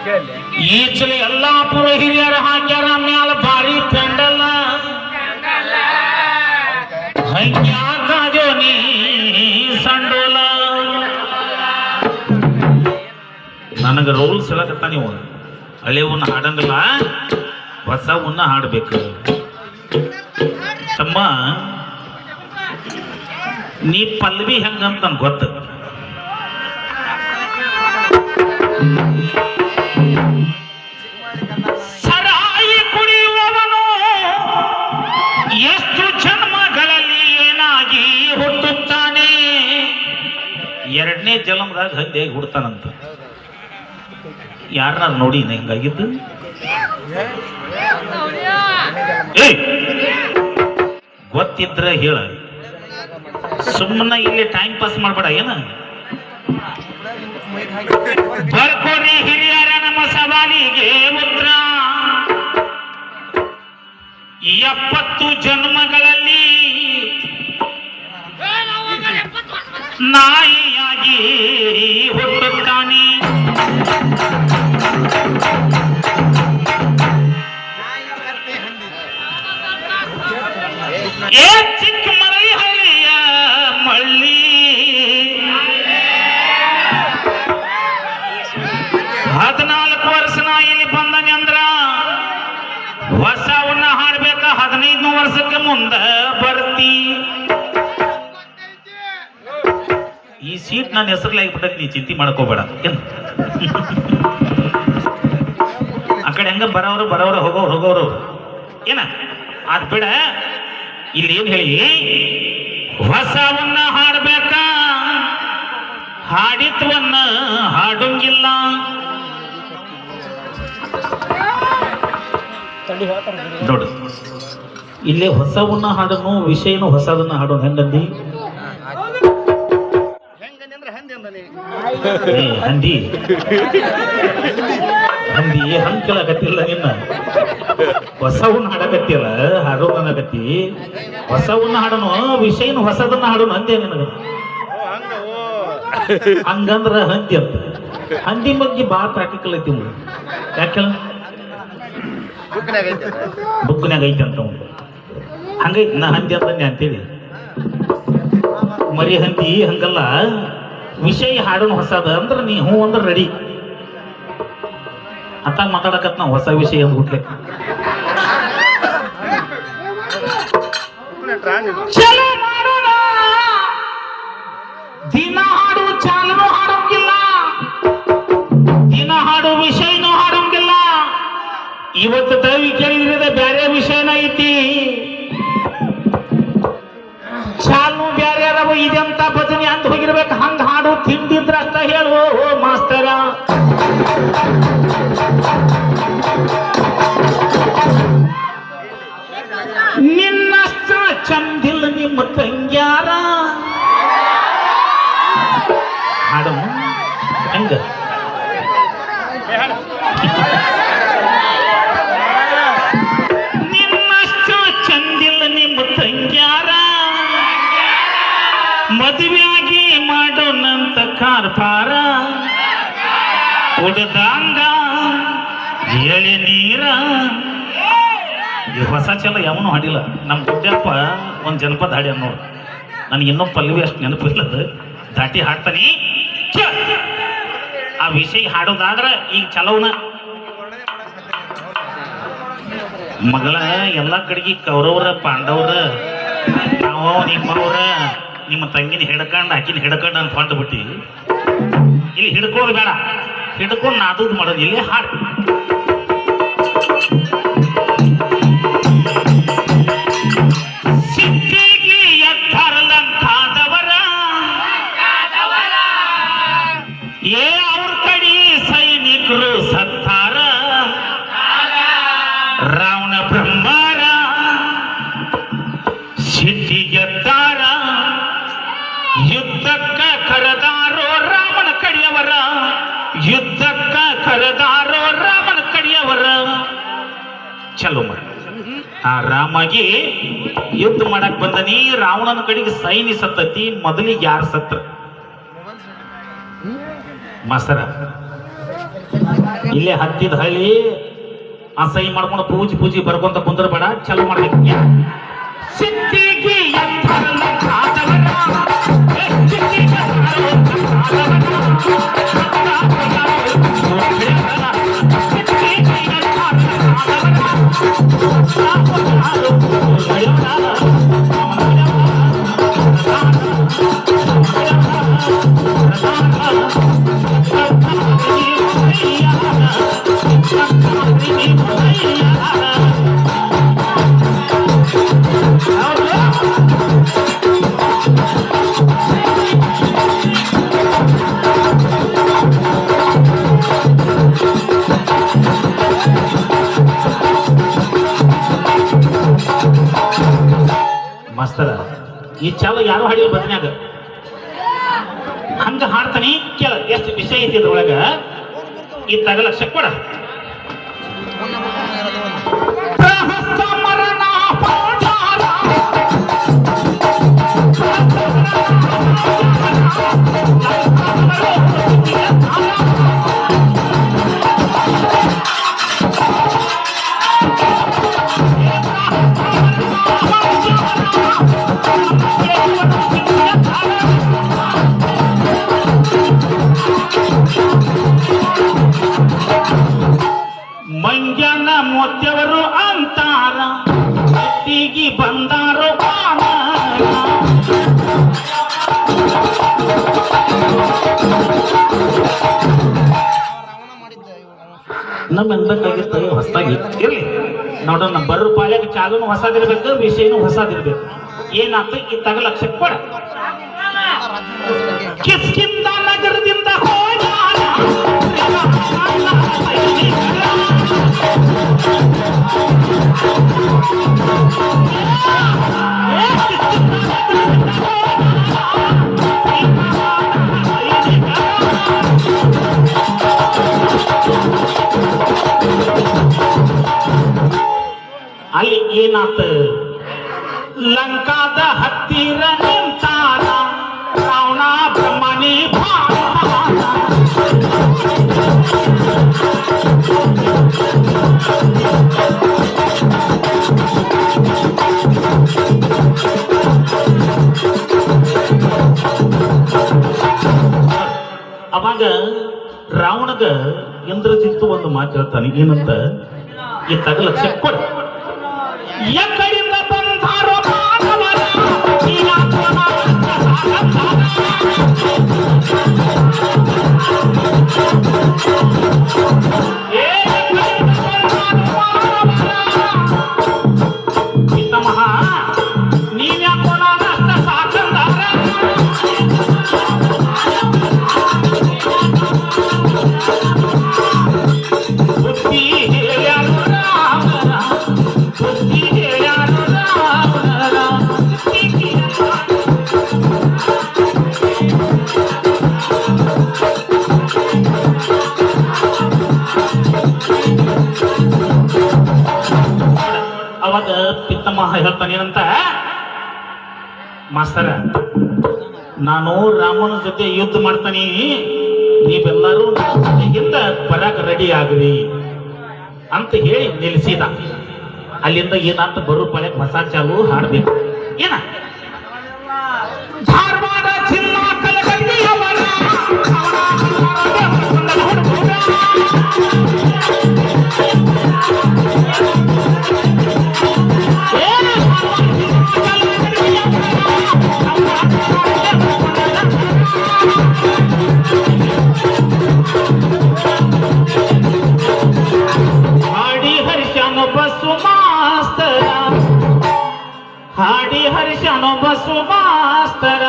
ಈಚಲಿ ಯಲ್ಲಾಪುರ ಹಿರಿಯರ ಹಾಕ್ಯಾರ ಮ್ಯಾಲ ಭಾರಿ ಪೆಂಡಲ್ಲ ಹಂಗ್ಯಾಕಾದ್ಯೋ ನೀ ಸಂಡೋಲ ನನಗ ರೂಲ್ಸ್ ಹೇಳಕತ್ತ ನೀವು ಹಳೆವನ್ನ ಹಾಡಂಗಿಲ್ಲ ಹೊಸವನ್ನ ಹಾಡ್ಬೇಕು ತಮ್ಮ ನೀ ಪಲ್ವಿ ಹೆಂಗಂತ ನನ್ಗೆ ಗೊತ್ತ ಸರಾಯಿ ಕುಡಿಯುವವನು ಎಷ್ಟು ಜನ್ಮಗಳಲ್ಲಿ ಏನಾಗಿ ಹುಟ್ಟುತ್ತಾನೆ ಎರಡನೇ ಜನ್ಮದಾಗ ಹಂದಿಯಾಗಿ ಹುಡ್ತಾನಂತ ಯಾರ ನೋಡಿ ಹೆಂಗಾಗಿದ್ದು ಗೊತ್ತಿದ್ರೆ ಹೇಳ ಸುಮ್ಮನೆ ಇಲ್ಲಿ ಟೈಮ್ ಪಾಸ್ ಮಾಡ್ಬೇಡ ಏನ ಬರ್ಕೋರಿ ಹಿರಿಯರ ನಮ್ಮ ಸವಾಲಿಗೆ ಉತ್ತರ 70 ಜನ್ಮಗಳಲ್ಲಿ ನಾಯಿಯಾಗಿ ಹುಟ್ಟುತ್ತಾನೆ ಏ ಚಿಕ್ಕ ಮರಳಿಯ ಮಳ್ಳಿ 14 ವರ್ಷ ನಾ ಇಲ್ಲಿ ಬಂದನೆ ಅಂದ್ರ ಹೊಸವನ್ನ ಹಾಡ್ಬೇಕ 15 ವರ್ಷಕ್ಕೆ ಮುಂದ ಬರ್ತಿ ಈ ಸೀಟ್ ನನ್ನ ಹೆಸರ್ಲಾಗಿಬಿಟ್ಟೈತಿ ನೀ ಚಿಂತೆ ಮಾಡ್ಕೋಬೇಡ ಏನ್ ಆ ಕಡೆ ಹೆಂಗ ಬರೋರು ಹೋಗೋರು ಏನ ಅದ್ ಬಿಡ ಇಲ್ಲಿ ಏನ್ ಹೇಳಿ ಹೊಸವನ್ನ ಹಾಡ್ಬೇಕ ಹಾಡಿತ್ವನ್ನ ಹಾಡೋಂಗಿಲ್ಲ ನೋಡು ಇಲ್ಲಿ ಹೊಸವನ್ನ ಹಾಡನು ವಿಷಯನು ಹೊಸದನ್ನ ಹಾಡೋನು ಹೆಂಗಂದಿ ಹಂದಿ ಹಂಗ್ ಕೇಳಕತ್ತಿಲ್ಲ ನಿನ್ನ ಹೊಸವನ್ನ ಹಾಡಕತ್ತಿಲ್ಲ ಹಾಡೋನಕತ್ತಿ ಹೊಸವನ್ನ ಹಾಡೋನು ವಿಷಯನು ಹೊಸದನ್ನ ಹಾಡೋನು ಹಂದಿ ನಿನಗ ಹಂಗಂದ್ರ ಹಂದಿ ಅಂತ ಹಂದಿ ಬಗ್ಗೆ ಬಾಳ ಪ್ರಾಕ್ಟಿಕಲ್ ಐತಿ ಯಾಕೆ ಬುಕ್ನಾಗ ಐತಿ ಅಂತ ಹಂಗೈತಿ ನಾ ಹಂದಿ ಅಂತಂದೆ ಅಂತೇಳಿ ಮರಿ ಹಂದಿ ಹಂಗಲ್ಲ ವಿಷಯ ಹಾಡೋನು ಹೊಸದ ಅಂದ್ರ ನೀ ಹ್ಞೂ ಅಂದ್ರ ರೆಡಿ ಅತ್ತಾಗ ಮಾತಾಡಕತ್ ನಾವು ಹೊಸ ವಿಷಯ ಅಂತ ಹುಟ್ಲಿಕ್ಕೆ ಚಲೋ ಮಾಡೋಣ ದಿನ ಹಾಡು ಚಾಲನು ಹಾಡೋಂಗಿಲ್ಲ ದಿನ ಹಾಡು ವಿಷಯನೂ ಹಾಡೋಂಗಿಲ್ಲ ಇವತ್ತು ದವಿ ಕೇಳಿದ್ರೆ ಬೇರೆ ವಿಷಯನ ಐತಿ ಚಾಲು ಬ್ಯಾರೆ ಅದಾವ ಇದೆಂತ ಭಜನೆ ಅಂತ ಹೋಗಿರ್ಬೇಕು ಹಂಗ ಹಾಡು ತಿಂದಿದ್ರ ಅಷ್ಟ ಹೇಳು ಓ ಮಾಸ್ತರ ನಿನ್ನಷ್ಟ ಚಂದಿಲ್ಲ ನಿಮ್ಮ ತಂಗ್ಯಾರ ಹಾಡು ಹಂಗ ನಿನ್ನಷ್ಟ ಚಂದಿಲ್ಲ ನಿಮ್ಮ ತಂಗ್ಯಾರ ಮದುವೆಯಾಗಿ ಮಾಡೋಣಂತ ಕಾರ್ಪಾರ ಕುಡ್ದಂಗ ಎಳೆ ನೀರ ಈ ಹೊಸ ಚಲ ಯಾವನು ಹಾಡಿಲ್ಲ ನಮ್ಮ ಗುಡ್ಡಪ್ಪ ಒಂದು ಜನಪದ ಹಾಡಿ ಅನ್ನೋರು ನನಗೆ ಇನ್ನೂ ಪಲ್ಲವಿ ಅಷ್ಟು ನೆನಪಿಲ್ಲದ ದಾಟಿ ಹಾಡ್ತಾನೆ ಆ ವಿಷಯ ಹಾಡೋದಾದ್ರ ಈಗ ಚಲೋನ ಮಗಳ ಎಲ್ಲ ಕಡೆಗೆ ಕೌರವ್ರ ಪಾಂಡವ್ರ ನಾವು ನಿಮ್ಮವ್ರ ನಿಮ್ಮ ತಂಗಿನ ಹಿಡ್ಕೊಂಡು ಆಕಿನ ಹಿಡ್ಕೊಂಡು ಅಂತ ಹೊಂಟು ಬಿಟ್ಟಿ ಇಲ್ಲಿ ಹಿಡ್ಕೊಳ್ಳೋದು ಬೇಡ ಹಿಡ್ಕೊಂಡು ನಾದೂದ್ ಮಾಡೋದು ಇಲ್ಲಿ ಹಾಡು ಸಿಟ್ಟಿಗೆ ಎತ್ತರಲಂತಾದವರ ಏ ಅವ್ರ ಕಡೆ ಸೈನಿಕರು ಸತ್ತಾರ ರಾವಣ ಬ್ರಹ್ಮಾರ ಸಿಟ್ಟಿಗೆತ್ತಾರ ಯುದ್ಧಕ್ಕ ಕರೆದಾರೋ ರಾಮನ ಕಡಿಯವರ ಯುದ್ಧಕ್ಕ ಕರೆದಾರೋ ರಾಮನ ಕಡಿಯವರ ಚಲೋ ಮಾಡ ಆ ರಾಮಗೆ ಯುದ್ಧ ಮಾಡಕ್ ಬಂದನಿ ರಾವಣನ ಕಡೆಗೆ ಸೈನಿ ಸತ್ತತಿ ಮೊದಲಿಗೆ ಯಾರು ಸತ್ರ ಮಸರ ಇಲ್ಲೇ ಹತ್ತಿದ ಹಳ್ಳಿ ಅಸಹ್ಯ ಮಾಡ್ಕೊಂಡು ಪೂಜಿ ಬರ್ಕೊಂತ ಕುಂದ್ರ ಬೇಡ, ಚಲೋ ಮಾಡ್ಬೇಕು. ಸಿದ್ಧಿಗೆ ಎಂಥರಲ್ಲ ಕಾದವನ, ಸಿದ್ಧಿಗೆ ಮಾಸ್ತರ ಈ ಚಾಲ ಯಾರು ಹಾಡಿದ್ರು ಬದನ್ಯಾಗ ಹಂಗ ಹಾಡ್ತಾನೆ ಕೇಳ. ಎಷ್ಟು ವಿಷಯ ಐತಿ ಇದ್ರೊಳಗ, ಈ ತಗಲಕ್ಷ ಕೊಡ. ಮಂಜನ ಮೋತ್ಯವರು ಅಂತಾರ, ಎತ್ತಿಗಿ ಬಂದಾರೋ ನಮ್ಮೆಂದಾಗಿರ್ತ ಹೊಸದಾಗಿ ಇರ್ಲಿ ನೋಡೋಣ. ಬರೋ ಪಾಳ್ಯಾಗ ಚಾಲೂನು ಹೊಸದಿರ್ಬೇಕು, ವಿಷಯನೂ ಹೊಸದಿರ್ಬೇಕು. ಏನಾಯ್ತು ಈ ತಗಲಕ್ಷ ಕೊಡ. ಕಿಸ್ಕಿಂದ ನಗರದಿಂದ ಅಲ್ಲಿ ಏನಾತ, ಲಂಕಾದ ಹತ್ತಿರ ನಿಂತಾರ ರಾವಣ ಬ್ರಹ್ಮಣಿ ಅವಾಗ ರಾವಣಗ ಇಂದ್ರಜಿತ್ತು ಒಂದು ಮಾತು ಹೇಳ್ತಾನೆ. ಏನಂತ, ಈ ತಗಲಕ್ಷ ಕೊಡ. ಎಕ್ಕಡಿಂದ ಬಂದಾರೋ ಮಾನವರ ಪಿತಾಮಹ ನೀವ್ಯಾಕೋ ನಾನಷ್ಟ ಸಾಕಂದಾರ ಬುದ್ಧಿ ಹೇಳ್ಯಾರು ರಾಮರ, ಬುದ್ಧಿ ಹೇಳ್ಯಾರು ರಾಮರ. ಅವಾಗ ಪಿತ್ತಮಹ ಹೇಳ್ತಾನೇನಂತ, ಮಾಸ್ತರ ನಾನು ರಾಮನ ಜೊತೆ ಯುದ್ಧ ಮಾಡ್ತಾನೆ, ನೀವೆಲ್ಲರೂ ಹಿಂದ ಬರಾಕ ರೆಡಿ ಆಗ್ರಿ ಅಂತ ಹೇಳಿ ನಿಲ್ಲಿಸಿದ. ಅಲ್ಲಿಂದ ಏನಾತ, ಬರೋ ಪಾಳ್ಯಕ್ಕೆ ಹೊಸ ಚಾಲು ಹಾಡ್ಬೇಕು. ಏನ ಧಾರವಾಡ ಜಿಲ್ಲಾ ಕಲಗಟ್ಟಿಯವರ ಹಾಡಿ ಹರ್ಷನು ಬಸ್ಸು ಮಾಸ್ತರ, ಹಾಡಿ ಹರ್ಷನು ಬಸ್ಸು ಮಾಸ್ತರ.